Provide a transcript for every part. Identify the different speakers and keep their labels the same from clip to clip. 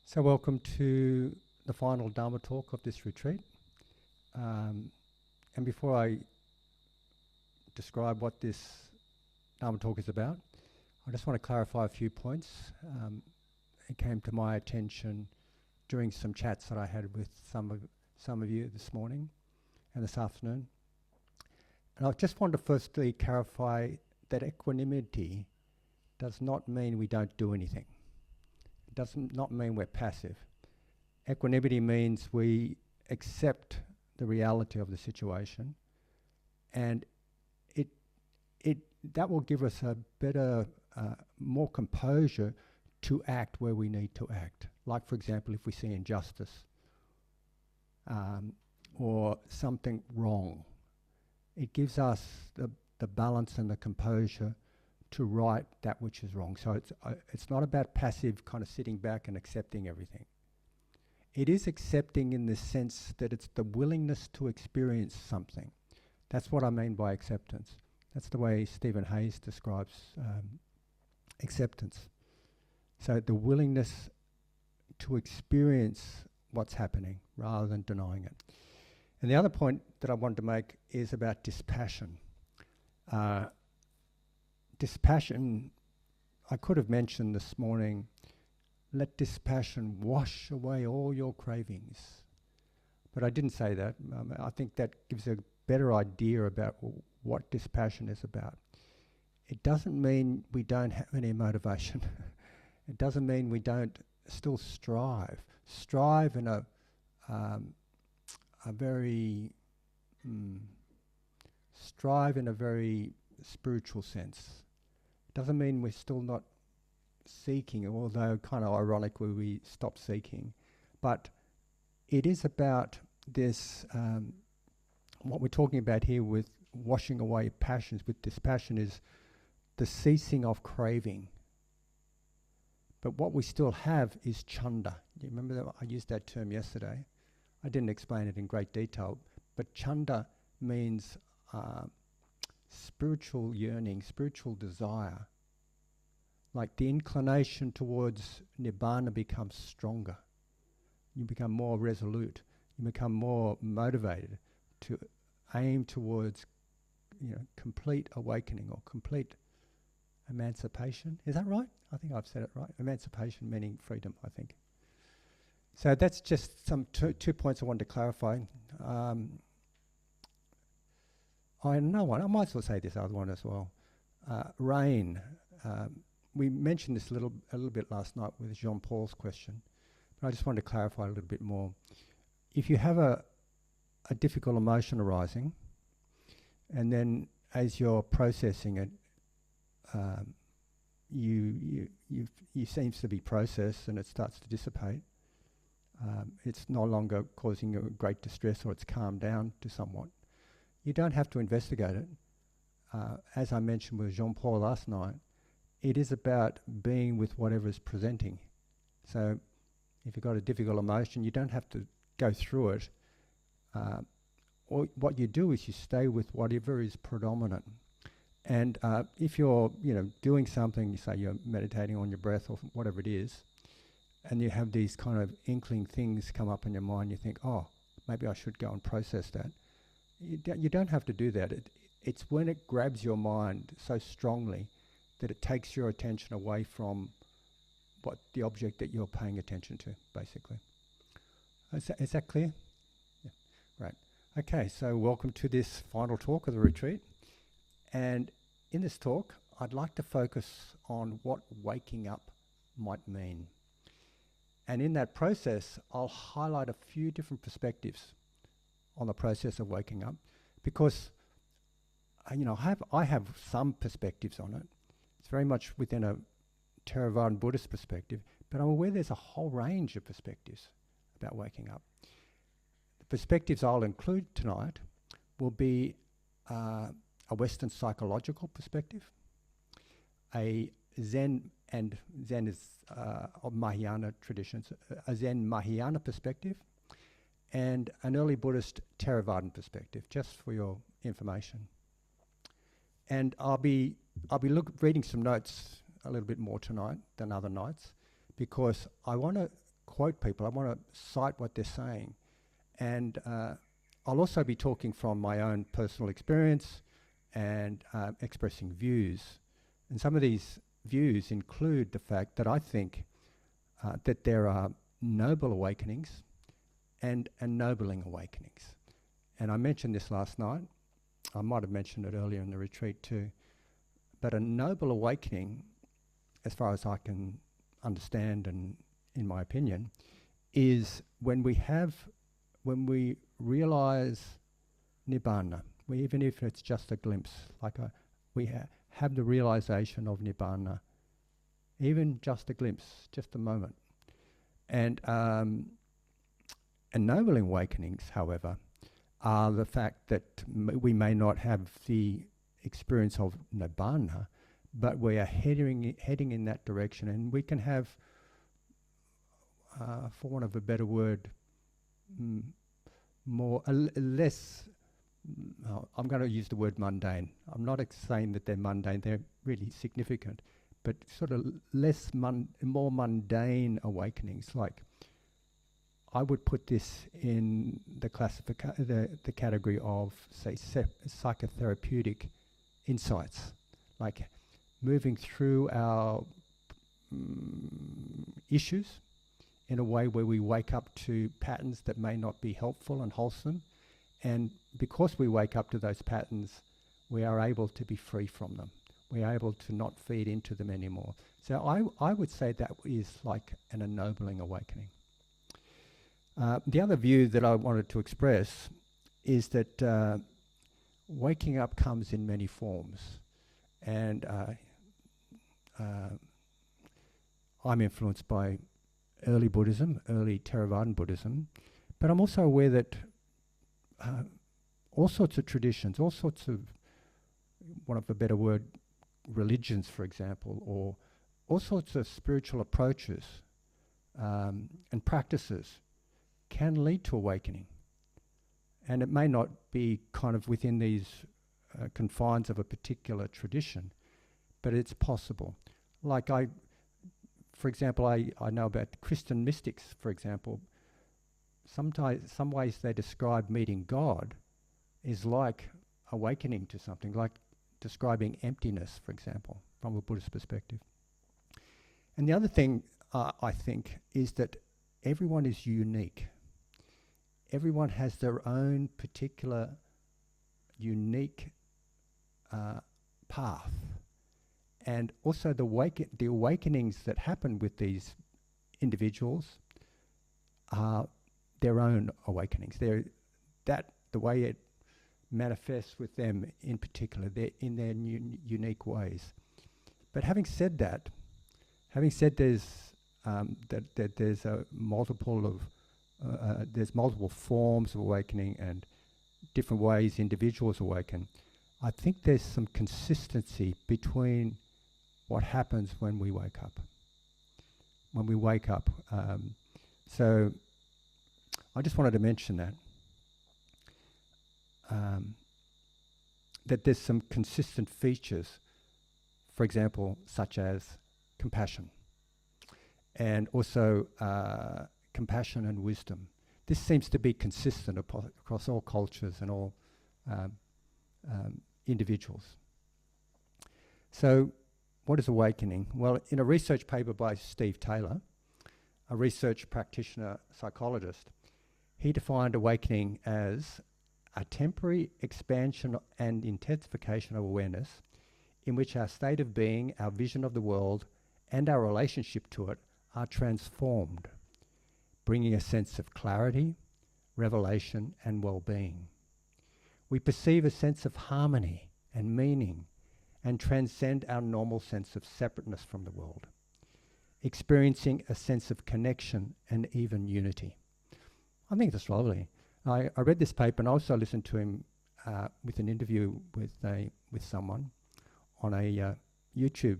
Speaker 1: So welcome to the final Dharma talk of this retreat. And before I describe what this Dharma talk is about, I just want to clarify a few points. It came to my attention during some chats that I had with some of you this morning and this afternoon. And I just want to firstly clarify that equanimity does not mean we don't do anything. It does not mean we're passive. Equanimity means we accept the reality of the situation, and that will give us a better, more composure to act where we need to act. Like, for example, if we see injustice or something wrong, it gives us the balance and the composure to right that which is wrong. So it's not about passive kind of sitting back and accepting everything. It is accepting in the sense that it's the willingness to experience something. That's what I mean by acceptance. That's the way Stephen Hayes describes acceptance. So the willingness to experience what's happening rather than denying it. And the other point that I wanted to make is about dispassion. Dispassion, I could have mentioned this morning, let dispassion wash away all your cravings. But I didn't say that. I think that gives a better idea about what dispassion is about. It doesn't mean we don't have any motivation. It doesn't mean we don't still strive. Strive in a very spiritual sense. It doesn't mean we're still not seeking, although kind of ironically we stop seeking. But it is about this, what we're talking about here with washing away passions, with dispassion, is the ceasing of craving. But what we still have is chanda. Do you remember that? I used that term yesterday. I didn't explain it in great detail, but chanda means spiritual yearning, spiritual desire. Like the inclination towards nibbana becomes stronger. You become more resolute. You become more motivated to aim towards, complete awakening or complete emancipation. Is that right? I think I've said it right. Emancipation meaning freedom, I think. So that's just some two points I wanted to clarify. I might as well say this other one as well. Rain. We mentioned this a little bit last night with Jean-Paul's question, but I just wanted to clarify a little bit more. If you have a difficult emotion arising, and then as you're processing it, you seems to be processed and it starts to dissipate. It's no longer causing you great distress, or it's calmed down to somewhat. You don't have to investigate it. As I mentioned with Jean-Paul last night, it is about being with whatever is presenting. So if you've got a difficult emotion, you don't have to go through it. Or what you do is you stay with whatever is predominant. And if you're doing something, say you're meditating on your breath or whatever it is, and you have these kind of inkling things come up in your mind, you think, oh, maybe I should go and process that. You don't have to do that. It's when it grabs your mind so strongly that it takes your attention away from what the object that you're paying attention to, basically. Is that clear? Yeah. Right. Okay, so welcome to this final talk of the retreat. And in this talk, I'd like to focus on what waking up might mean. And in that process, I'll highlight a few different perspectives on the process of waking up, because I have some perspectives on it. It's very much within a Theravada Buddhist perspective, but I'm aware there's a whole range of perspectives about waking up. The perspectives I'll include tonight will be a Western psychological perspective, a Zen is of Mahayana traditions, a Zen Mahayana perspective, and an early Buddhist Theravada perspective, just for your information. And I'll be reading some notes a little bit more tonight than other nights, because I want to quote people, I want to cite what they're saying. And I'll also be talking from my own personal experience and expressing views. And some of these views include the fact that I think that there are noble awakenings and ennobling awakenings. And I mentioned this last night. I might have mentioned it earlier in the retreat too. But a noble awakening, as far as I can understand and in my opinion, is when we realize Nibbana, even if it's just a glimpse, we have the realization of Nibbana, even just a glimpse, just a moment. And ennobling awakenings, however, are the fact that we may not have the experience of Nibbana, but we are heading in that direction, and we can have, for want of a better word, less. I'm going to use the word mundane. I'm not saying that they're mundane; they're really significant, but sort of more mundane awakenings. Like, I would put this in the the category of, say, psychotherapeutic insights, like moving through our issues in a way where we wake up to patterns that may not be helpful and wholesome. And because we wake up to those patterns, we are able to be free from them. We are able to not feed into them anymore. So I would say that is like an ennobling awakening. The other view that I wanted to express is that waking up comes in many forms. And I'm influenced by early Buddhism, early Theravada Buddhism, but I'm also aware that all sorts of traditions, all sorts of, want of a better word, religions, for example, or all sorts of spiritual approaches and practices can lead to awakening. And it may not be kind of within these confines of a particular tradition, but it's possible. Like for example, I know about Christian mystics, for example. Some ways they describe meeting God is like awakening to something, like describing emptiness, for example, from a Buddhist perspective. And the other thing I think is that everyone is unique. Everyone has their own particular unique path. And also the awakenings that happen with these individuals are their own awakenings. The way it manifests with them in particular, they're in their unique ways. But having said there's that there's there's multiple forms of awakening and different ways individuals awaken. I think there's some consistency between what happens when we wake up. So I just wanted to mention that there's some consistent features, for example, such as compassion, and also compassion and wisdom. This seems to be consistent across all cultures and all individuals. So what is awakening? Well, in a research paper by Steve Taylor, a research practitioner psychologist, he defined awakening as a temporary expansion and intensification of awareness in which our state of being, our vision of the world, and our relationship to it are transformed, bringing a sense of clarity, revelation, and well-being. We perceive a sense of harmony and meaning and transcend our normal sense of separateness from the world, experiencing a sense of connection and even unity. I think that's lovely. I read this paper and also listened to him with an interview with someone on a YouTube,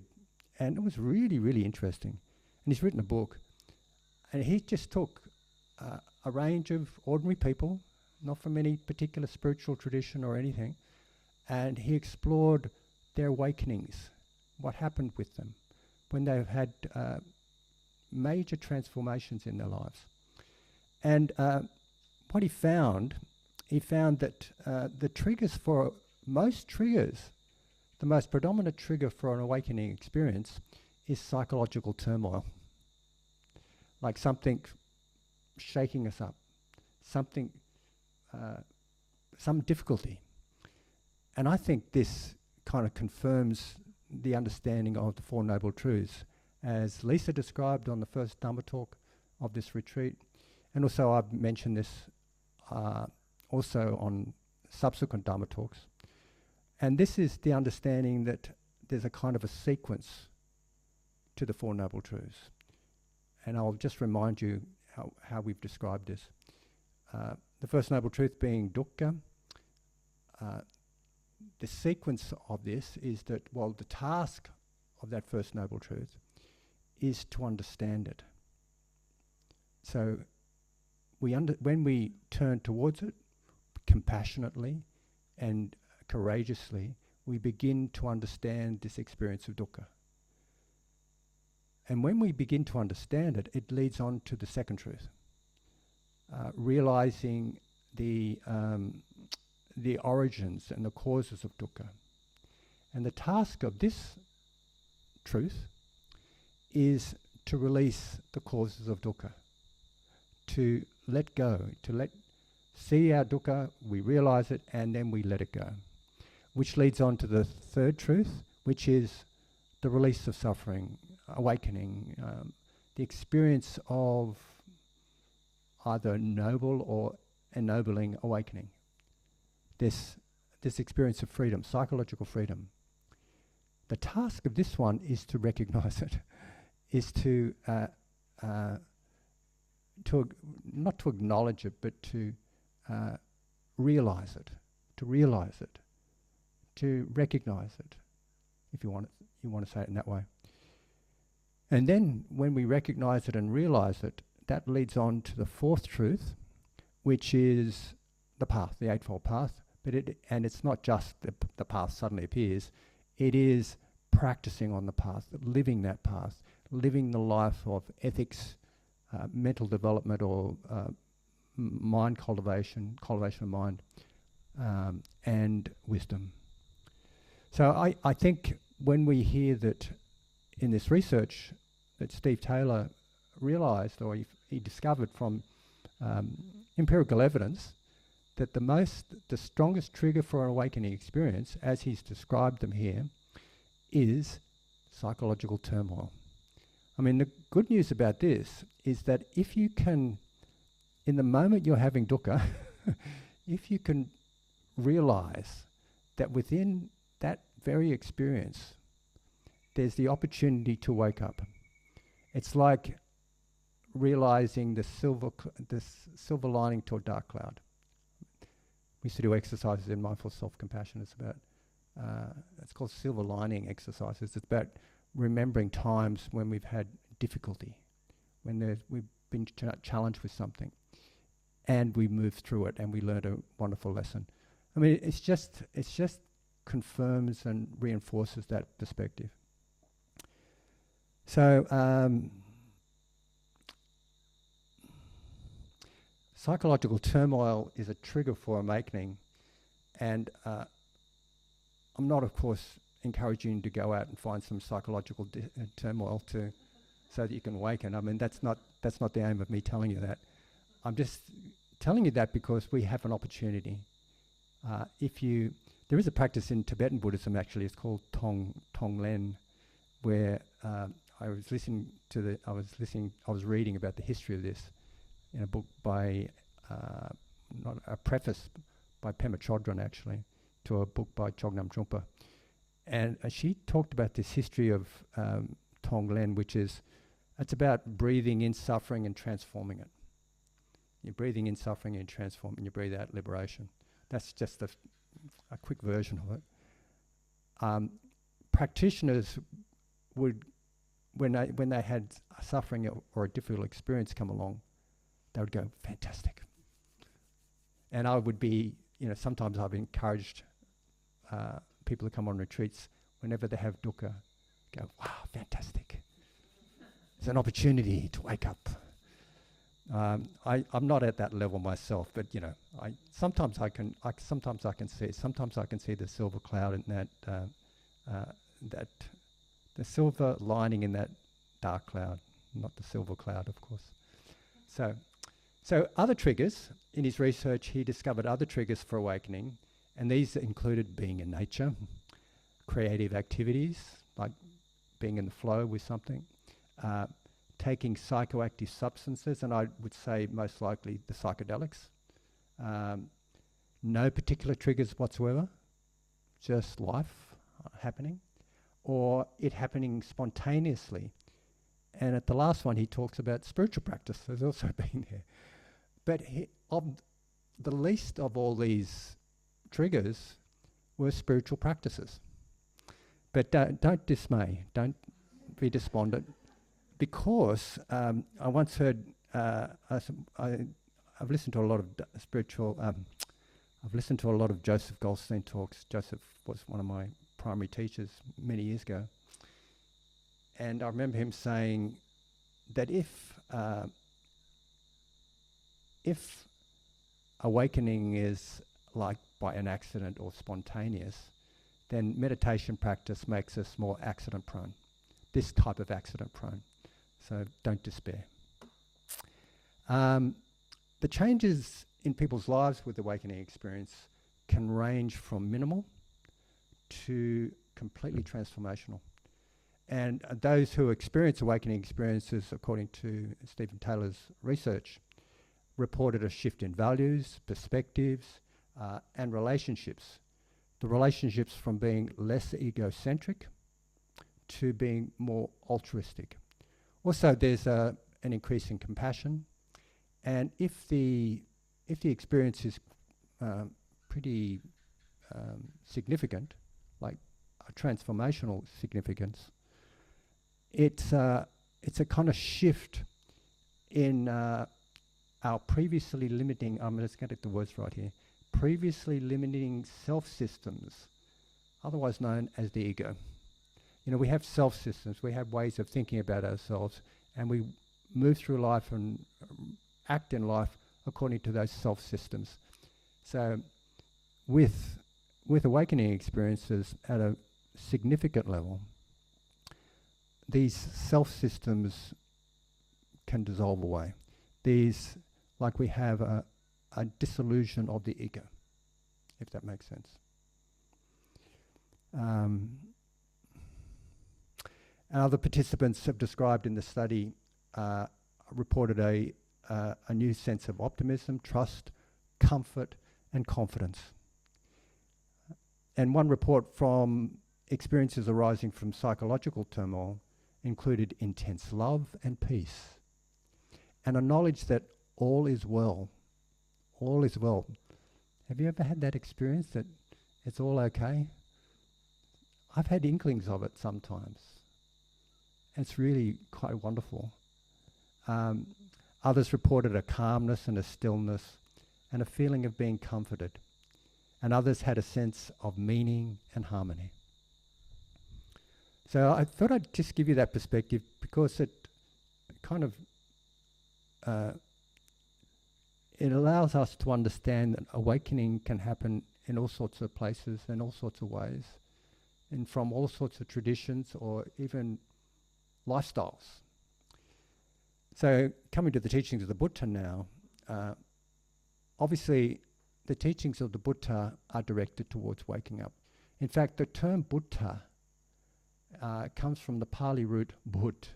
Speaker 1: and it was really, really interesting. And he's written a book, and he just took a range of ordinary people, not from any particular spiritual tradition or anything, and he explored their awakenings, what happened with them, when they've had major transformations in their lives. And what he found that the triggers for most triggers, the most predominant trigger for an awakening experience is psychological turmoil. Like something shaking us up, something, some difficulty. And I think this kind of confirms the understanding of the Four Noble Truths, as Lisa described on the first Dharma talk of this retreat. And also I've mentioned this also on subsequent Dharma talks. And this is the understanding that there's a kind of a sequence to the Four Noble Truths. And I'll just remind you how we've described this. The first Noble Truth being dukkha. The sequence of this is that, well, the task of that first Noble Truth is to understand it. So when we turn towards it compassionately and courageously, we begin to understand this experience of dukkha. And when we begin to understand it, it leads on to the second truth, realizing the origins and the causes of dukkha. And the task of this truth is to release the causes of dukkha, to let go, to see our dukkha, we realize it, and then we let it go. Which leads on to the third truth, which is the release of suffering, awakening, the experience of either noble or ennobling awakening. This experience of freedom, psychological freedom. The task of this one is to recognize it, is to not to acknowledge it, but to realize it, to recognize it, if you want to say it in that way. And then when we recognize it and realize it, that leads on to the fourth truth, which is the path, the Eightfold Path. And it's not just the path suddenly appears, it is practicing on the path, living that path, living the life of ethics, mental development, or mind cultivation of mind, and wisdom. So I think when we hear that in this research that Steve Taylor realized, or he discovered from empirical evidence, that the strongest trigger for an awakening experience, as he's described them here, is psychological turmoil. I mean, the good news about this is that if you can, in the moment you're having dukkha, if you can realize that within that very experience, there's the opportunity to wake up. It's like realizing the silver lining to a dark cloud. We used to do exercises in mindful self-compassion. It's about, it's called silver lining exercises. It's about remembering times when we've had difficulty, when we've been challenged with something, and we moved through it and we learned a wonderful lesson. I mean, it's just confirms and reinforces that perspective. So, psychological turmoil is a trigger for awakening, and I'm not, of course, encouraging you to go out and find some psychological turmoil so that you can awaken. I mean, that's not the aim of me telling you that. I'm just telling you that because we have an opportunity. There is a practice in Tibetan Buddhism, actually. It's called Tonglen, where I was reading about the history of this in a book by a preface by Pema Chodron, actually, to a book by Chognam Trungpa. And she talked about this history of Tonglen, it's about breathing in suffering and transforming it. You're breathing in suffering and transforming, you breathe out liberation. That's just a quick version of it. Practitioners would, when they had suffering or a difficult experience come along, they would go, fantastic. And I would be, sometimes I've encouraged people to come on retreats, whenever they have dukkha, go, wow, fantastic. an opportunity to wake up. I'm not at that level myself, but sometimes I can see it. Sometimes I can see the silver cloud in that the silver lining in that dark cloud, not the silver cloud, of course. So other triggers in his research, he discovered other triggers for awakening, and these included being in nature, creative activities like being in the flow with something. Taking psychoactive substances, and I would say most likely the psychedelics. No particular triggers whatsoever, just life happening, or it happening spontaneously. And at the last one, he talks about spiritual practice. There's also been there. But the least of all these triggers were spiritual practices. But don't dismay, don't be despondent. Because I once heard, I've listened to a lot of I've listened to a lot of Joseph Goldstein talks. Joseph was one of my primary teachers many years ago. And I remember him saying that if awakening is like by an accident or spontaneous, then meditation practice makes us more accident prone, this type of accident prone. So don't despair. The changes in people's lives with awakening experience can range from minimal to completely transformational. And those who experience awakening experiences, according to Stephen Taylor's research, reported a shift in values, perspectives, and relationships. The relationships from being less egocentric to being more altruistic. Also, there's an increase in compassion, and if the experience is pretty significant, like a transformational significance, it's a kind of shift in our previously limiting. I'm just going to get the words right here. Previously limiting self-systems, otherwise known as the ego. We have self-systems, we have ways of thinking about ourselves, and we move through life and act in life according to those self-systems. So with awakening experiences at a significant level, these self-systems can dissolve away. These, like we have a dissolution of the ego, if that makes sense. Other participants have described in the study reported a new sense of optimism, trust, comfort, and confidence. And one report from experiences arising from psychological turmoil included intense love and peace, and a knowledge that all is well. All is well. Have you ever had that experience that it's all okay? I've had inklings of it sometimes. It's really quite wonderful. Others reported a calmness and a stillness and a feeling of being comforted. And others had a sense of meaning and harmony. So I thought I'd just give you that perspective because it kind of it allows us to understand that awakening can happen in all sorts of places, in all sorts of ways, and from all sorts of traditions or even lifestyles. So coming to the teachings of the Buddha now, obviously the teachings of the Buddha are directed towards waking up. In fact, the term Buddha comes from the Pali root Bud,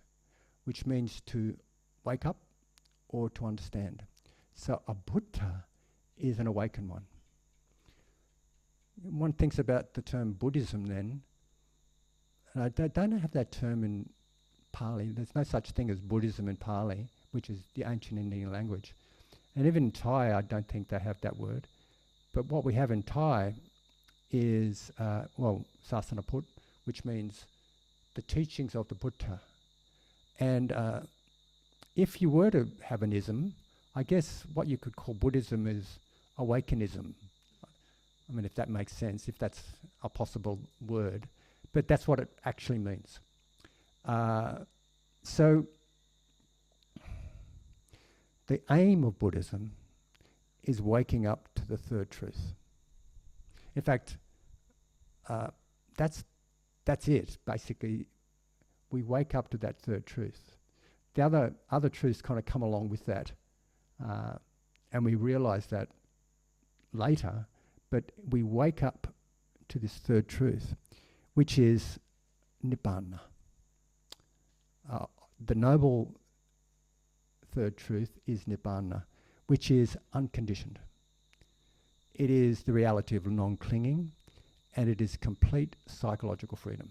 Speaker 1: which means to wake up or to understand. So a Buddha is an awakened one. One thinks about the term Buddhism then, and I don't have that term in Pali. There's no such thing as Buddhism in Pali, which is the ancient Indian language. And even in Thai, I don't think they have that word. But what we have in Thai is, Sasanaput, which means the teachings of the Buddha. And if you were to have an ism, I guess what you could call Buddhism is awakenism. I mean, if that makes sense, if that's a possible word. But that's what it actually means. So The aim of Buddhism is waking up to the third truth. In fact, that's it. Basically, we wake up to that third truth. The other truths kind of come along with that, and we realize that later. But we wake up to this third truth, which is Nibbana. The noble third truth is Nibbana, which is unconditioned. It is the reality of non-clinging, and it is complete psychological freedom.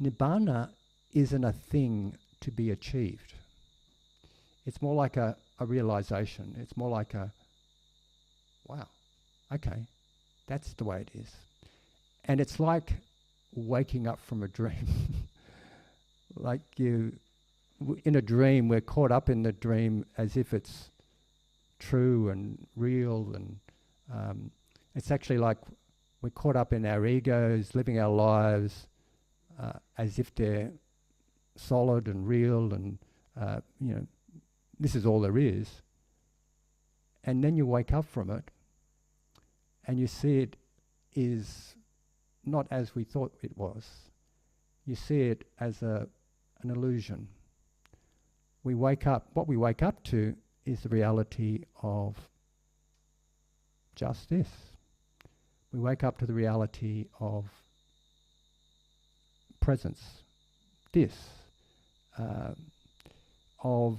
Speaker 1: Nibbana isn't a thing to be achieved. It's more like a realization. It's more like a, wow, okay, that's the way it is. And it's like waking up from a dream. Like in a dream, we're caught up in the dream as if it's true and real, and it's actually like we're caught up in our egos, living our lives as if they're solid and real, and this is all there is. And then you wake up from it, and you see it is not as we thought it was. You see it as an illusion. We wake up, what we wake up to is the reality of just this. We wake up to the reality of presence, this, of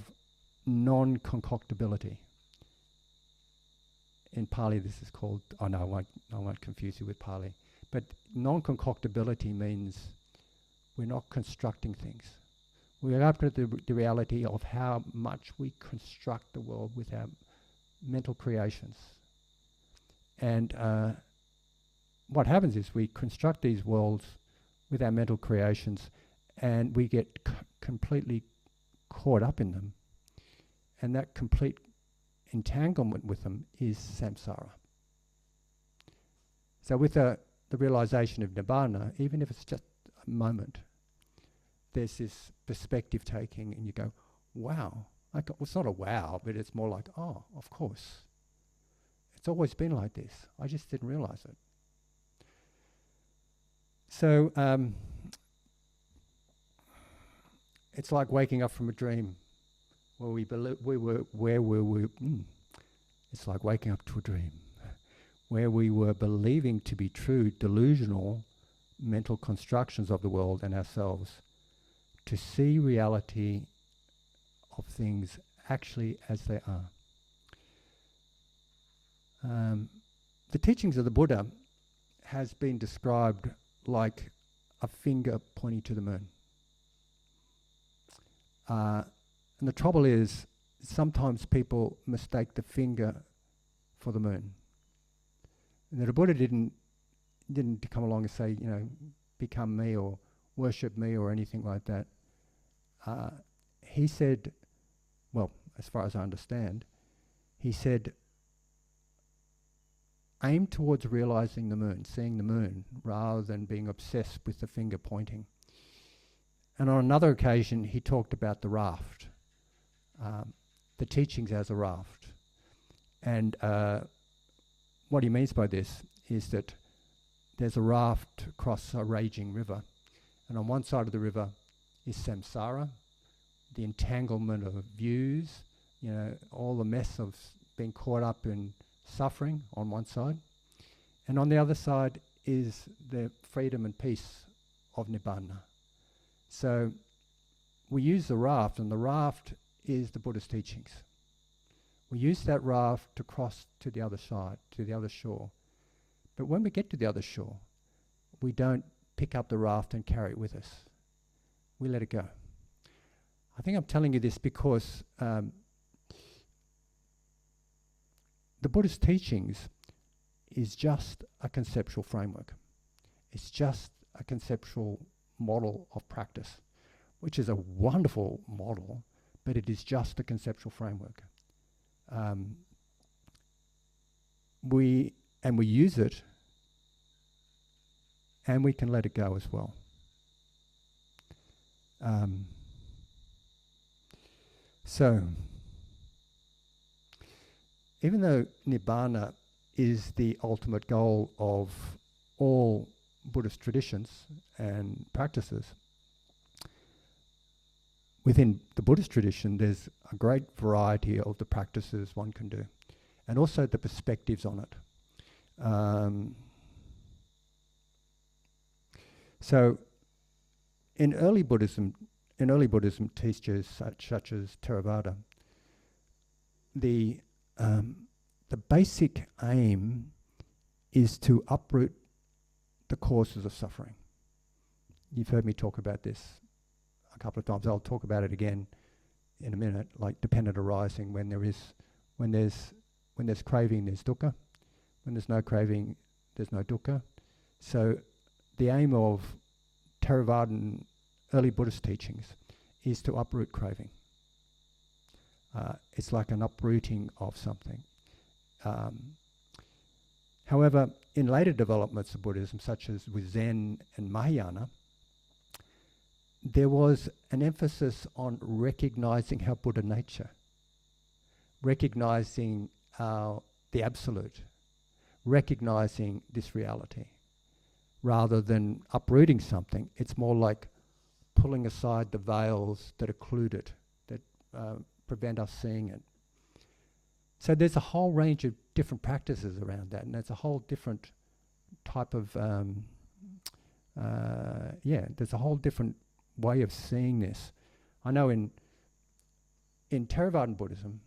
Speaker 1: non-concoctability. In Pali this is called, I won't confuse you with Pali, but non-concoctability means we're not constructing things. We're up to the reality of how much we construct the world with our mental creations. And what happens is we construct these worlds with our mental creations, and we get completely caught up in them. And that complete entanglement with them is samsara. So with the realization of Nibbana, even if it's just a moment, there's this perspective taking, and you go, wow. Well, it's not a wow, but it's more like, oh, of course. It's always been like this. I just didn't realize it. So it's like waking up from a dream where it's like waking up to a dream where we were believing to be true, delusional mental constructions of the world and ourselves, to see reality of things actually as they are. The teachings of the Buddha has been described like a finger pointing to the moon. And the trouble is, sometimes people mistake the finger for the moon. And the Buddha didn't come along and say, become me or worship me or anything like that. He said, well, as far as I understand, he said, aim towards realizing the moon, seeing the moon, rather than being obsessed with the finger pointing. And on another occasion, he talked about the raft, the teachings as a raft. And what he means by this is that there's a raft across a raging river, and on one side of the river is samsara, the entanglement of views, all the mess of being caught up in suffering on one side, and on the other side is the freedom and peace of Nibbana. So we use the raft, and the raft is the Buddhist teachings. We use that raft to cross to the other side, to the other shore. But when we get to the other shore, we don't pick up the raft and carry it with us. We let it go. I think I'm telling you this because the Buddhist teachings is just a conceptual framework. It's just a conceptual model of practice, which is a wonderful model, but it is just a conceptual framework. We use it, and we can let it go as well. So, even though Nibbana is the ultimate goal of all Buddhist traditions and practices, within the Buddhist tradition there's a great variety of the practices one can do, and also the perspectives on it. So in early Buddhism teachers such as Theravada, the basic aim is to uproot the causes of suffering. You've heard me talk about this a couple of times. I'll talk about it again in a minute, like dependent arising. When there's craving, there's dukkha. When there's no craving, there's no dukkha. So the aim of Theravadan early Buddhist teachings is to uproot craving. It's like an uprooting of something. However, in later developments of Buddhism, such as with Zen and Mahayana, there was an emphasis on recognizing our Buddha nature, recognizing the absolute, recognizing this reality. Rather than uprooting something, it's more like pulling aside the veils that occlude it, that prevent us seeing it. So there's a whole range of different practices around that, and it's a whole different type of, there's a whole different way of seeing this. I know in Theravadan Buddhism,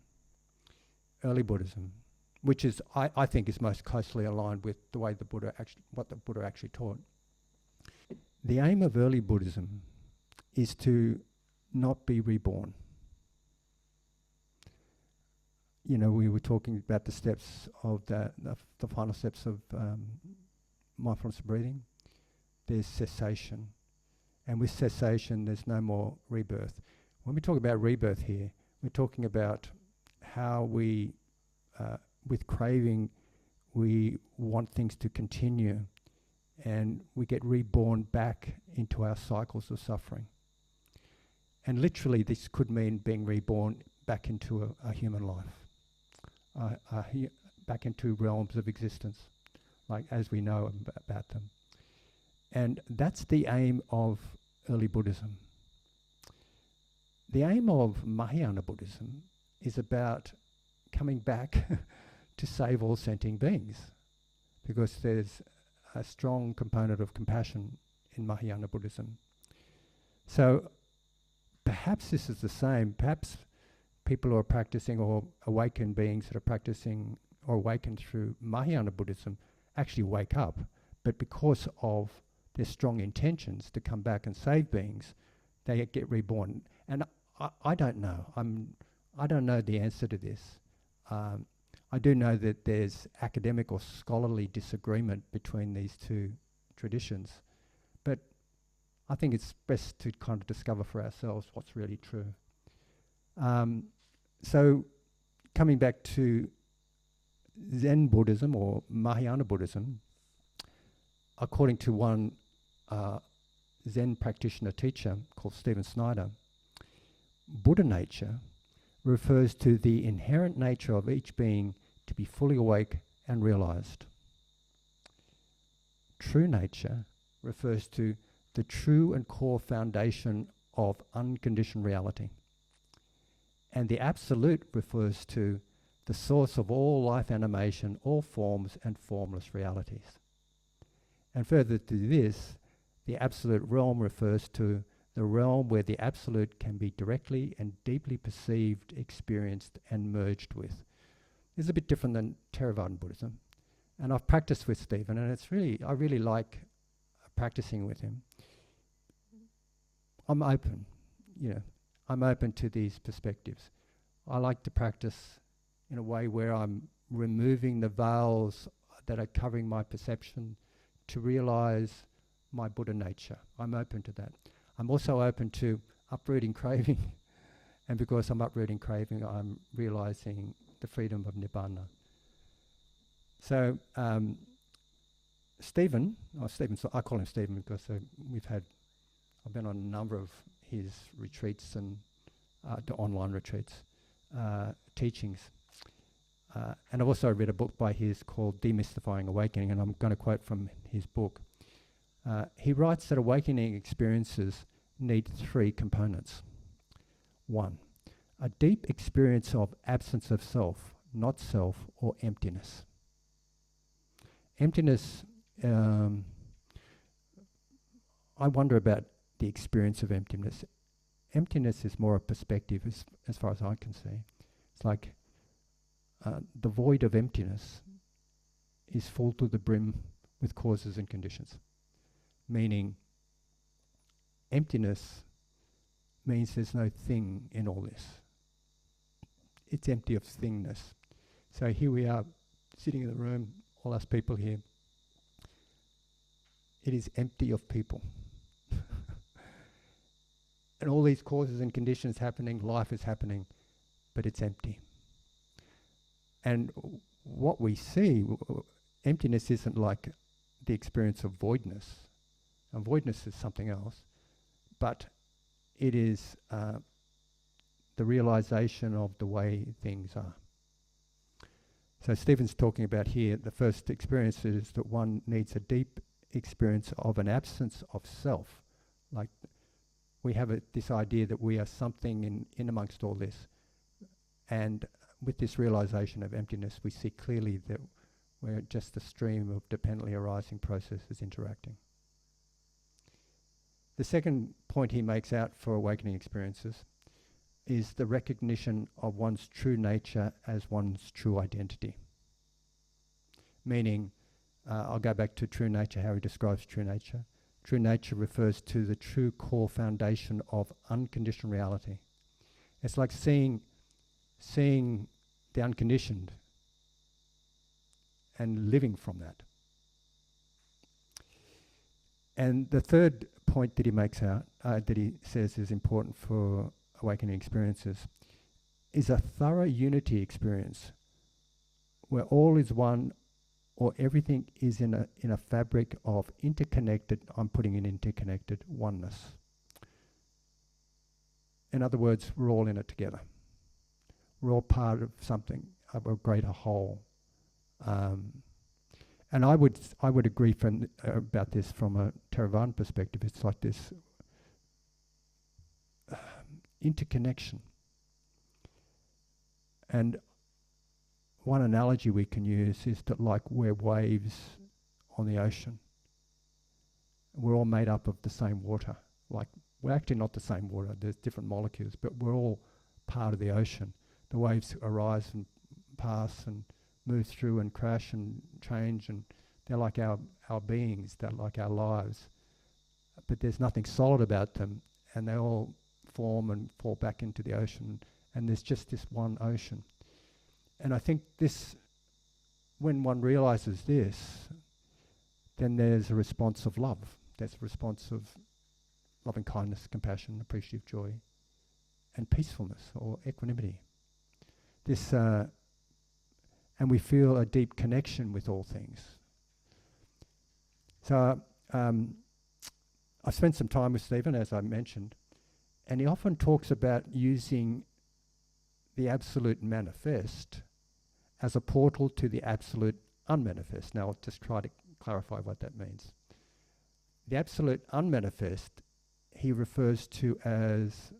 Speaker 1: early Buddhism, which is, I think, is most closely aligned with the way what the Buddha actually taught. The aim of early Buddhism is to not be reborn. You know, we were talking about the steps of the final steps of mindfulness of breathing. There's cessation. And with cessation, there's no more rebirth. When we talk about rebirth here, we're talking about how we, with craving, we want things to continue, and we get reborn back into our cycles of suffering. And literally, this could mean being reborn back into a human life, back into realms of existence, like as we know about them. And that's the aim of early Buddhism. The aim of Mahayana Buddhism is about coming back to save all sentient beings, because there's a strong component of compassion in Mahayana Buddhism. So perhaps this is the same. Perhaps people who are practicing, or awakened beings that are practicing or awakened through Mahayana Buddhism, actually wake up, but because of their strong intentions to come back and save beings, they get reborn. And I don't know. I don't know the answer to this. I do know that there's academic or scholarly disagreement between these two traditions, but I think it's best to kind of discover for ourselves what's really true. So coming back to Zen Buddhism or Mahayana Buddhism, according to one Zen practitioner teacher called Stephen Snyder, Buddha nature refers to the inherent nature of each being to be fully awake and realized. True nature refers to the true and core foundation of unconditioned reality. And the absolute refers to the source of all life animation, all forms and formless realities. And further to this, the absolute realm refers to the realm where the absolute can be directly and deeply perceived, experienced, and merged with. It's a bit different than Theravadan Buddhism. And I've practiced with Stephen, and I really like practicing with him. I'm open, I'm open to these perspectives. I like to practice in a way where I'm removing the veils that are covering my perception to realize my Buddha nature. I'm open to that. I'm also open to uprooting craving, and because I'm uprooting craving, I'm realizing the freedom of Nibbana. So Stephen, I call him Stephen because I've been on a number of his retreats and to online retreats, teachings. And I've also read a book by his called Demystifying Awakening, and I'm going to quote from his book. He writes that awakening experiences need 3 components. 1, a deep experience of absence of self, not self, or emptiness. Emptiness, I wonder about the experience of emptiness. Emptiness is more a perspective as far as I can see. It's like the void of emptiness is full to the brim with causes and conditions. Meaning, emptiness means there's no thing in all this. It's empty of thingness. So here we are, sitting in the room, all us people here. It is empty of people. And all these causes and conditions happening, life is happening, but it's empty. And what we see, emptiness isn't like the experience of voidness. And voidness is something else. But it is the realization of the way things are. So Stephen's talking about here, the first experience is that one needs a deep experience of an absence of self. Like we have this idea that we are something in amongst all this. And with this realization of emptiness, we see clearly that we're just a stream of dependently arising processes interacting. The second point he makes out for awakening experiences is the recognition of one's true nature as one's true identity. Meaning, I'll go back to true nature, how he describes true nature. True nature refers to the true core foundation of unconditioned reality. It's like seeing the unconditioned and living from that. And the third point that he makes out, that he says is important for awakening experiences, is a thorough unity experience where all is one, or everything is in a fabric of interconnected, I'm putting in interconnected oneness. In other words, we're all in it together. We're all part of something, of a greater whole. And I would agree from about this from a Theravada perspective. It's like this interconnection. And one analogy we can use is that like we're waves on the ocean. We're all made up of the same water. Like we're actually not the same water. There's different molecules, but we're all part of the ocean. The waves arise and pass and move through and crash and change, and they're like our beings, they're like our lives. But there's nothing solid about them, and they all form and fall back into the ocean, and there's just this one ocean. And I think this, when one realizes this, then there's a response of love. There's a response of loving kindness, compassion, appreciative joy, and peacefulness or equanimity. This, and we feel a deep connection with all things. So I spent some time with Stephen, as I mentioned, and he often talks about using the absolute manifest as a portal to the absolute unmanifest. Now I'll just try to clarify what that means. The absolute unmanifest he refers to as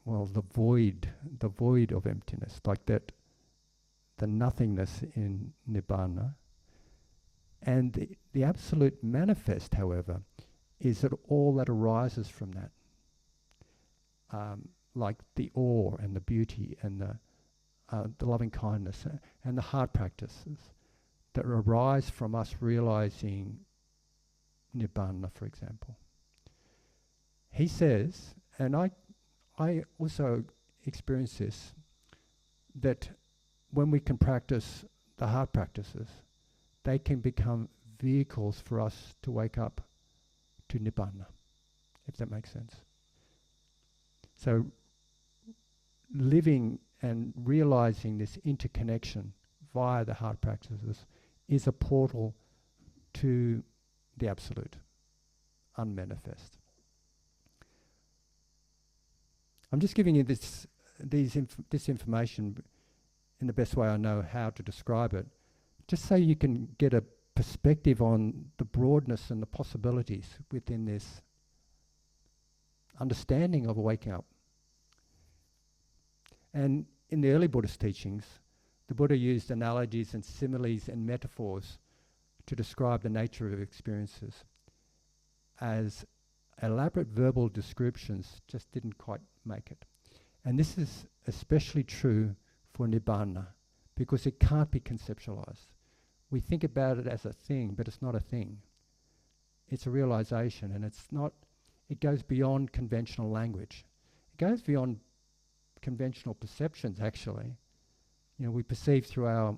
Speaker 1: the void of emptiness, like that, the nothingness in Nibbana. And the absolute manifest, however, is that all that arises from that, like the awe and the beauty and the loving kindness and the heart practices that arise from us realizing Nibbana, for example. He says, and I also experience this, that when we can practice the heart practices, they can become vehicles for us to wake up to Nibbana, if that makes sense. So living and realizing this interconnection via the heart practices is a portal to the absolute, unmanifest. I'm just giving you this information in the best way I know how to describe it, just so you can get a perspective on the broadness and the possibilities within this understanding of waking up. And in the early Buddhist teachings, the Buddha used analogies and similes and metaphors to describe the nature of experiences, as elaborate verbal descriptions just didn't quite make it. And this is especially true for Nibbana, because it can't be conceptualized. We think about it as a thing, but it's not a thing. It's a realization, and it goes beyond conventional language. It goes beyond conventional perceptions, actually. We perceive through our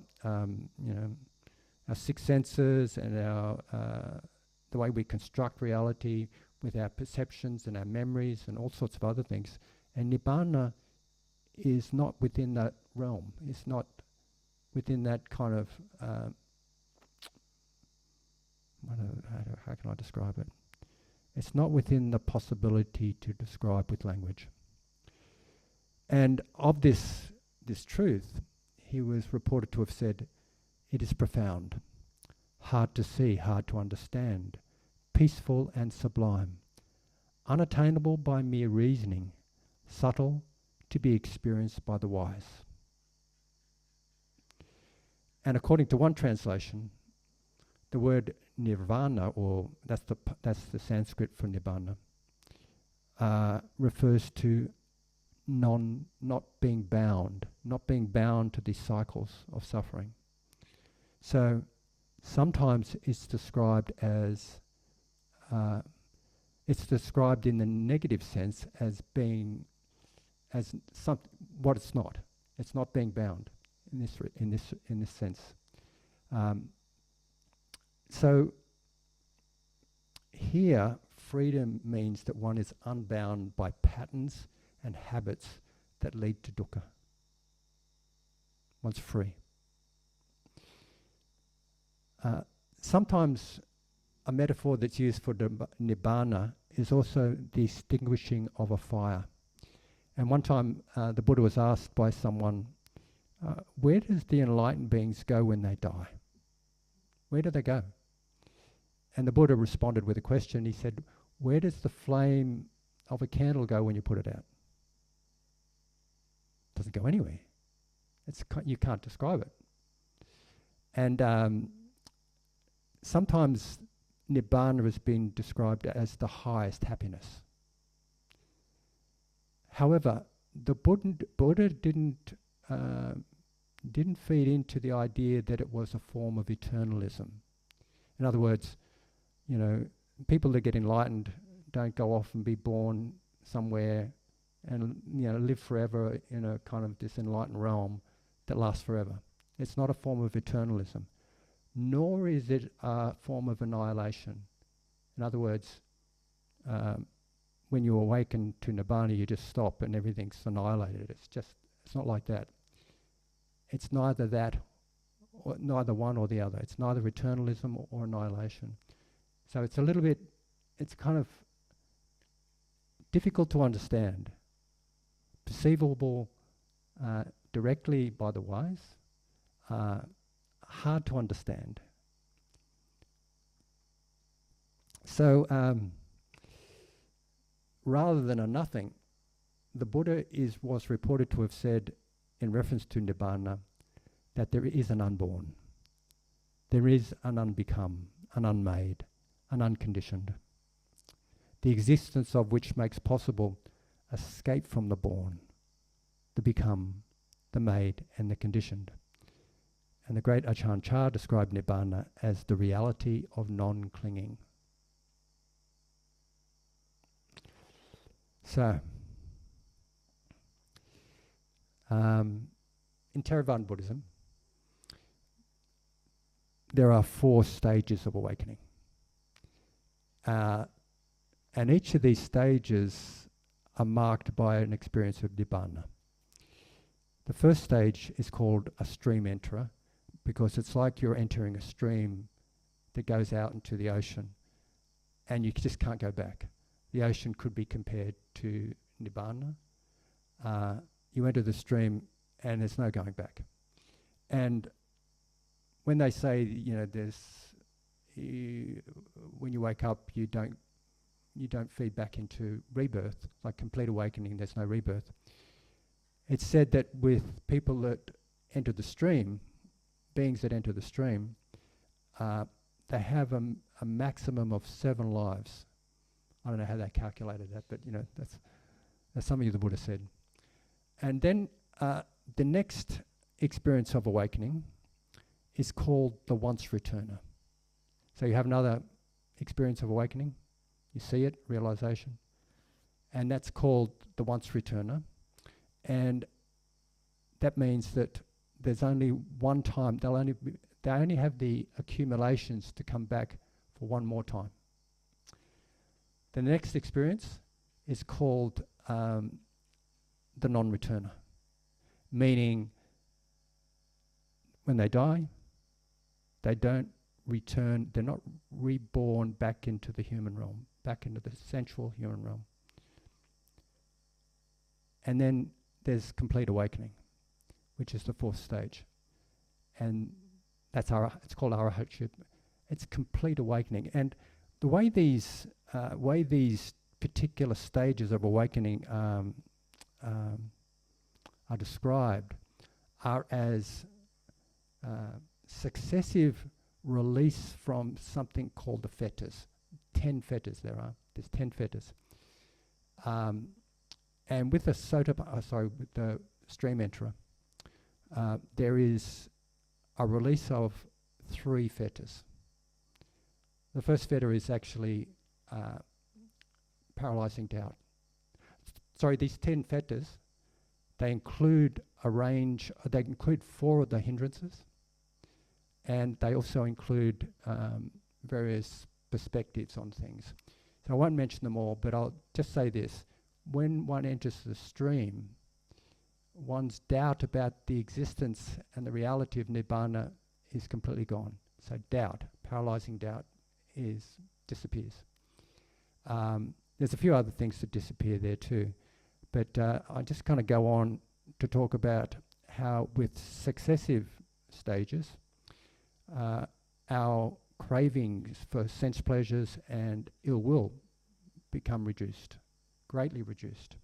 Speaker 1: six senses and the way we construct reality with our perceptions and our memories and all sorts of other things. And Nibbana is not within that realm. It's not within that kind of, how can I describe it? It's not within the possibility to describe with language. And of this truth, he was reported to have said, "It is profound, hard to see, hard to understand, peaceful and sublime, unattainable by mere reasoning, subtle, to be experienced by the wise." And according to one translation, the word nirvana, or that's the Sanskrit for nibbana, refers to not being bound to these cycles of suffering. So sometimes it's described as it's described in the negative sense as being what it's not. It's not being bound in this sense. So here, freedom means that one is unbound by patterns and habits that lead to dukkha. One's free. Sometimes a metaphor that's used for nibbana is also the extinguishing of a fire. And one time the Buddha was asked by someone, where does the enlightened beings go when they die? Where do they go? And the Buddha responded with a question. He said, where does the flame of a candle go when you put it out? It doesn't go anywhere. You can't describe it. And sometimes Nibbana has been described as the highest happiness. However, the Buddha didn't feed into the idea that it was a form of eternalism. In other words, people that get enlightened don't go off and be born somewhere and live forever in a kind of this enlightened realm that lasts forever. It's not a form of eternalism, nor is it a form of annihilation. In other words, when you awaken to Nibbana, you just stop and everything's annihilated. It's not like that. It's neither that, or neither one or the other. It's neither eternalism or annihilation. So it's kind of difficult to understand, perceivable directly by the wise, hard to understand. So rather than a nothing, the Buddha was reported to have said, in reference to Nibbana, that there is an unborn, there is an unbecome, an unmade, an unconditioned, the existence of which makes possible escape from the born, the become, the made, and the conditioned. And the great Ajahn Chah described Nibbana as the reality of non-clinging. So, in Theravada Buddhism, there are 4 stages of awakening. And each of these stages are marked by an experience of Nibbana. The first stage is called a stream enterer, because it's like you're entering a stream that goes out into the ocean, and you just can't go back. The ocean could be compared to Nibbana, you enter the stream and there's no going back. And when they say, when you wake up, you don't feed back into rebirth, like complete awakening, there's no rebirth. It's said that with people that enter the stream, beings that enter the stream, they have a maximum of 7 lives. I don't know how they calculated that, but that's something the Buddha said. And then the next experience of awakening is called the once returner. So you have another experience of awakening, you see it, realization, and that's called the once returner. And that means that there's only one time, they only have the accumulations to come back for one more time. The next experience is called the non-returner, meaning when they die, they don't return, they're not reborn back into the human realm, back into the sensual human realm. And then there's complete awakening, which is the 4th stage. And that's it's called MalHuxter. It's complete awakening. And the way these particular stages of awakening are described are as successive release from something called the fetters. 10 fetters there's 10 fetters. And with the with the stream enterer, there is a release of 3 fetters. The first fetter is actually paralyzing doubt. These 10 fetters, they include they include 4 of the hindrances, and they also include various perspectives on things. So I won't mention them all, but I'll just say this. When one enters the stream, one's doubt about the existence and the reality of Nibbana is completely gone. So doubt, paralyzing doubt, disappears. There's a few other things that disappear there too, but I just kind of go on to talk about how with successive stages, our cravings for sense pleasures and ill will become reduced, greatly reduced.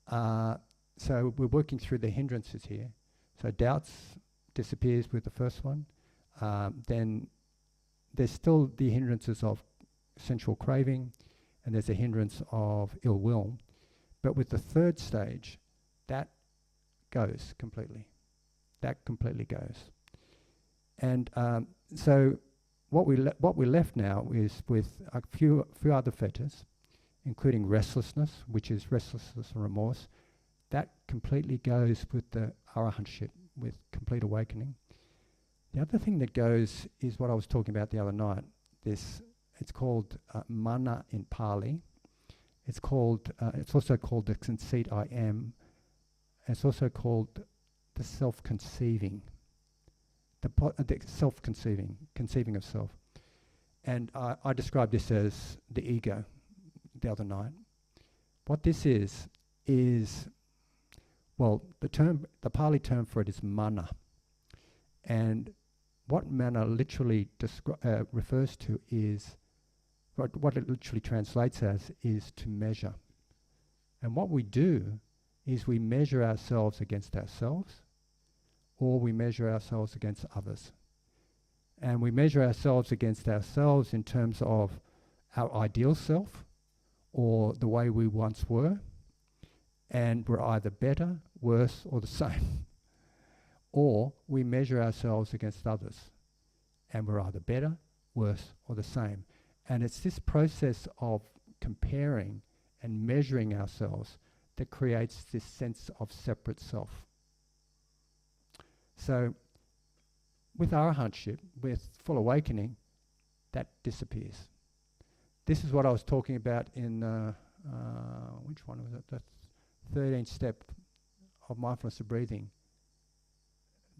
Speaker 1: So we're working through the hindrances here. So doubts disappears with the first one. Then there's still the hindrances of sensual craving, and there's a hindrance of ill will. But with the 3rd stage, that goes completely. That completely goes. And so what we're left now is with a few other fetters, including restlessness, which is restlessness and remorse. That completely goes with the arahantship, with complete awakening. The other thing that goes is what I was talking about the other night. It's called mana in Pali. It's also called the conceit I am. It's also called the self-conceiving. The self-conceiving, conceiving of self. And I described this as the ego the other night. What this is, the Pali term for it is mana. And what mana literally refers to is, what it literally translates as is to measure. And what we do is we measure ourselves against ourselves, or we measure ourselves against others. And we measure ourselves against ourselves in terms of our ideal self, or the way we once were, and we're either better, worse, or the same. Or we measure ourselves against others, and we're either better, worse, or the same. And it's this process of comparing and measuring ourselves that creates this sense of separate self. So with arahantship, with full awakening, that disappears. This is what I was talking about in, which one was it? The 13th step of mindfulness of breathing.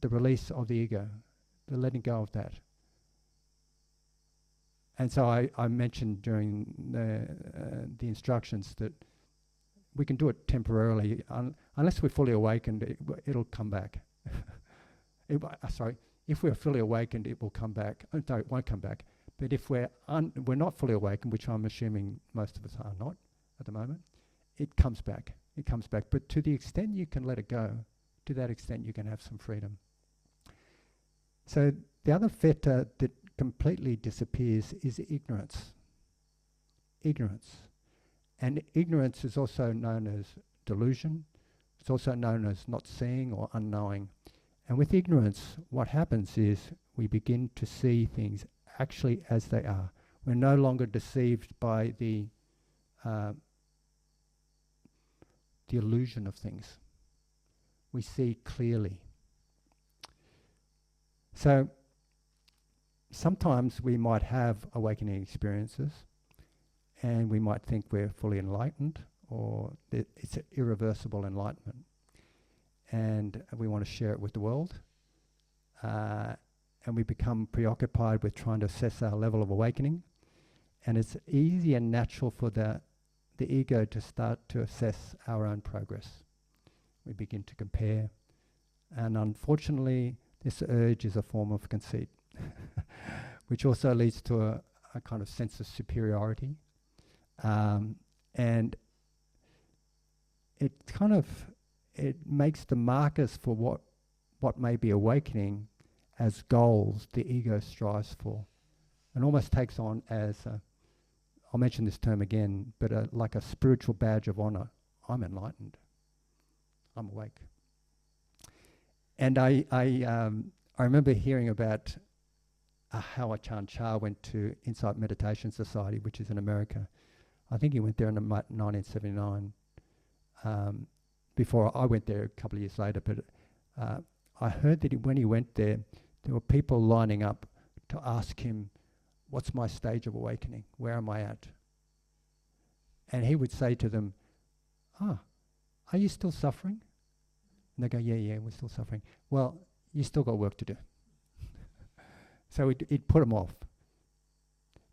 Speaker 1: The release of the ego, the letting go of that. And so I mentioned during the instructions that we can do it temporarily. Unless we're fully awakened, it'll come back. Sorry, if we're fully awakened, it will come back. No, it won't come back. But if we're not fully awakened, which I'm assuming most of us are not at the moment, it comes back. It comes back. But to the extent you can let it go, to that extent you can have some freedom. So the other fetter that completely disappears is ignorance. Ignorance. And ignorance is also known as delusion. It's also known as not seeing or unknowing. And with ignorance, what happens is we begin to see things actually as they are. We're no longer deceived by the illusion of things. We see clearly. So sometimes we might have awakening experiences and we might think we're fully enlightened, or that it's an irreversible enlightenment. And we want to share it with the world. And we become preoccupied with trying to assess our level of awakening. And it's easy and natural for the ego to start to assess our own progress. We begin to compare. And unfortunately, this urge is a form of conceit, which also leads to a kind of sense of superiority. And it makes the markers for what may be awakening as goals the ego strives for, and almost takes on as, I'll mention this term again, but like a spiritual badge of honor. I'm enlightened. I'm awake. And I remember hearing about how Ajahn Chah went to Insight Meditation Society, which is in America. I think he went there in 1979. Before I went there a couple of years later, but I heard that when he went there were people lining up to ask him, what's my stage of awakening? Where am I at? And he would say to them, are you still suffering? And they go, yeah, we're still suffering. Well, you still got work to do. So he'd put them off.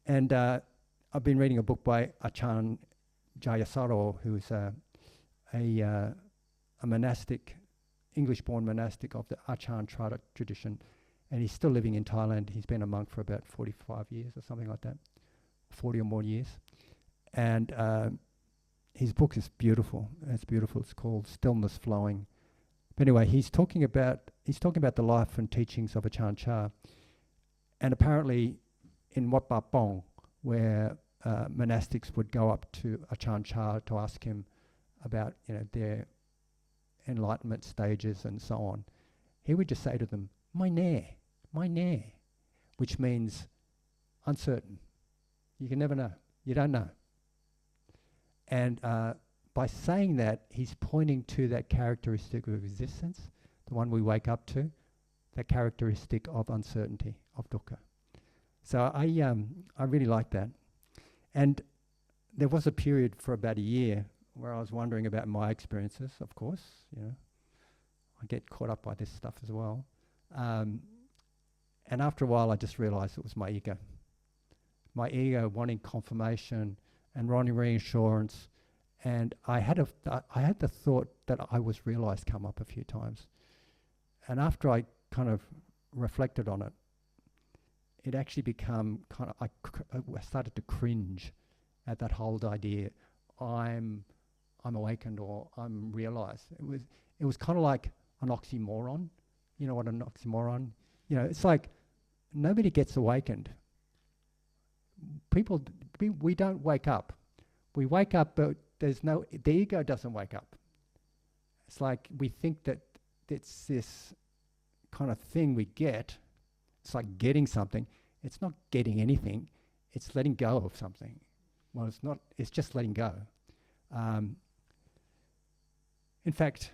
Speaker 1: And I've been reading a book by Ajahn Jayasaro, who's a monastic, English-born monastic of the Ajahn tradition, and he's still living in Thailand. He's been a monk for about 45 years or something like that, 40 or more years. And his book is beautiful. It's beautiful. It's called Stillness Flowing. But anyway, he's talking about the life and teachings of Ajahn Chah, and apparently in Wat Pah Pong, where monastics would go up to Ajahn Chah to ask him about their enlightenment stages and so on, he would just say to them, "Mai ne," which means uncertain. You can never know. You don't know. And by saying that, he's pointing to that characteristic of existence, the one we wake up to, that characteristic of uncertainty, of dukkha. So I really like that. And there was a period for about a year where I was wondering about my experiences, of course. I get caught up by this stuff as well. And after a while, I just realized it was my ego. My ego wanting confirmation and wanting reassurance. And I had the thought that I was realized come up a few times. And after I kind of reflected on it, it actually became kind of, I started to cringe at that whole idea, I'm awakened or I'm realized. It was kind of like an oxymoron. You know what an oxymoron? It's like nobody gets awakened. We don't wake up. We wake up, but the ego doesn't wake up. It's like we think that it's this kind of thing we get. It's like getting something. It's not getting anything. It's letting go of something. Well, it's not. It's just letting go. In fact,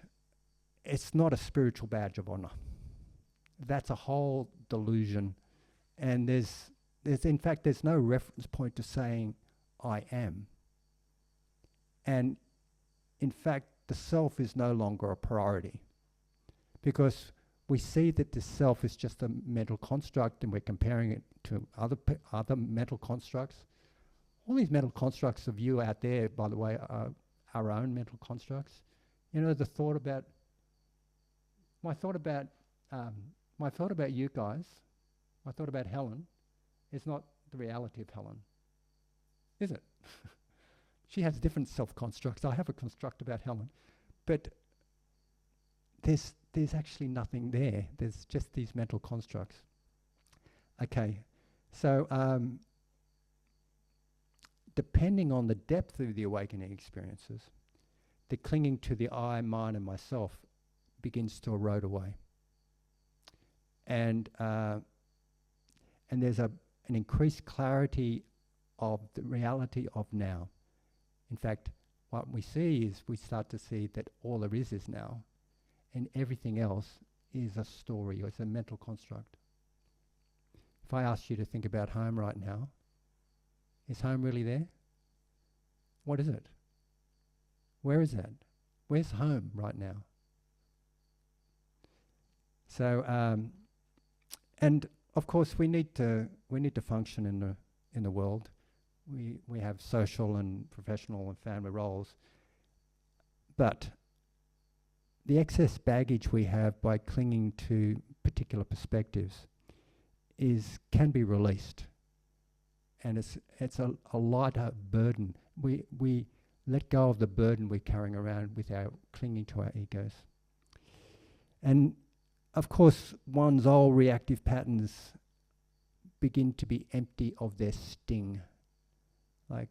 Speaker 1: it's not a spiritual badge of honor. That's a whole delusion. And there's no reference point to saying, I am. And in fact, the self is no longer a priority, because we see that the self is just a mental construct, and we're comparing it to other mental constructs. All these mental constructs of you out there, by the way, are our own mental constructs. You know, the thought about my thought about you guys, my thought about Helen, is not the reality of Helen, is it? She has different self-constructs. I have a construct about Helen, but there's actually nothing there. There's just these mental constructs. Okay, so depending on the depth of the awakening experiences, the clinging to the I, mine, and myself begins to erode away. And there's an increased clarity of the reality of now. In fact, what we see is we start to see that all there is now, and everything else is a story or it's a mental construct. If I asked you to think about home right now, is home really there? What is it? Where is that? Where's home right now? So, and of course, we need to function in the world. We have social and professional and family roles, but the excess baggage we have by clinging to particular perspectives can be released, and it's a lighter burden. We let go of the burden we're carrying around with our clinging to our egos. And of course, one's old reactive patterns begin to be empty of their sting. But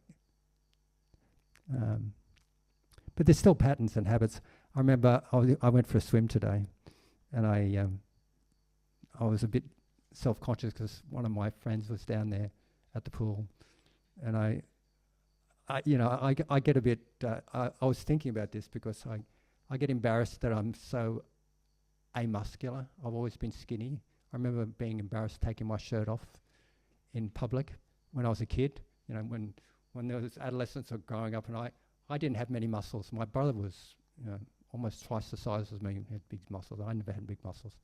Speaker 1: there's still patterns and habits. I remember I went for a swim today, and I was a bit self-conscious because one of my friends was down there at the pool, and I get a bit. I was thinking about this because I get embarrassed that I'm so amuscular. I've always been skinny. I remember being embarrassed taking my shirt off in public when I was a kid. You know, when there was adolescence or growing up, and I didn't have many muscles. My brother was, almost twice the size as me and had big muscles. I never had big muscles.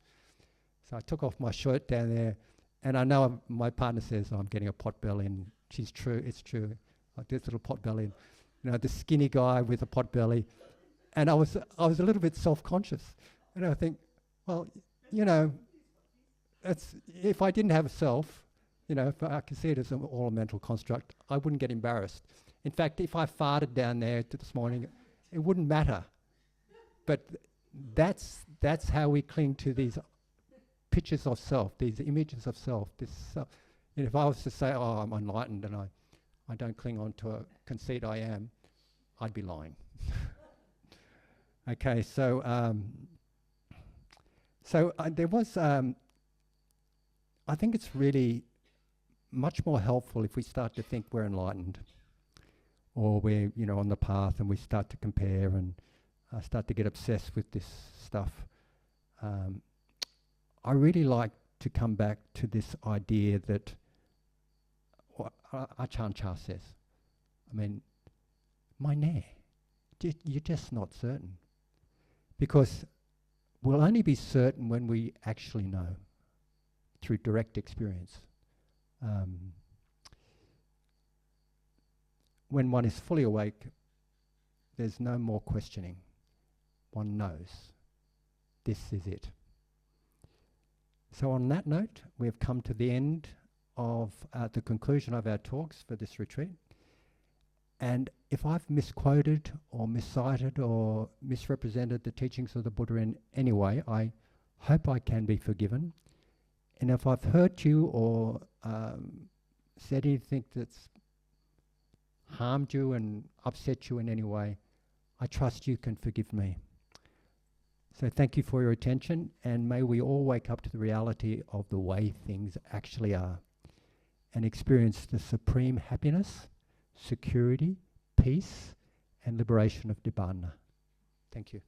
Speaker 1: So I took off my shirt down there, and I know my partner says, I'm getting a pot belly, and it's true. Like this little pot belly, and, the skinny guy with a pot belly. And I was a little bit self-conscious. And I think, well, if I didn't have a self, if I could see it as all a mental construct, I wouldn't get embarrassed. In fact, if I farted down there this morning, it wouldn't matter. But that's how we cling to these pictures of self, these images of self. If I was to say, oh, I'm enlightened and I don't cling on to a conceit I am, I'd be lying. Okay, so there was, I think it's really much more helpful if we start to think we're enlightened, or we're on the path, and we start to compare and start to get obsessed with this stuff. I really like to come back to this idea that Ajahn Chah says, my nair, you're just not certain. Because we'll only be certain when we actually know, through direct experience. When one is fully awake, there's no more questioning. One knows. This is it. So on that note, we have come to the end of the conclusion of our talks for this retreat. And if I've misquoted or miscited or misrepresented the teachings of the Buddha in any way, I hope I can be forgiven. And if I've hurt you or said anything that's harmed you and upset you in any way, I trust you can forgive me. So thank you for your attention, and may we all wake up to the reality of the way things actually are and experience the supreme happiness, security, peace, and liberation of Nibbana. Thank you.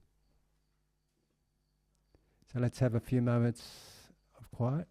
Speaker 1: So let's have a few moments of quiet.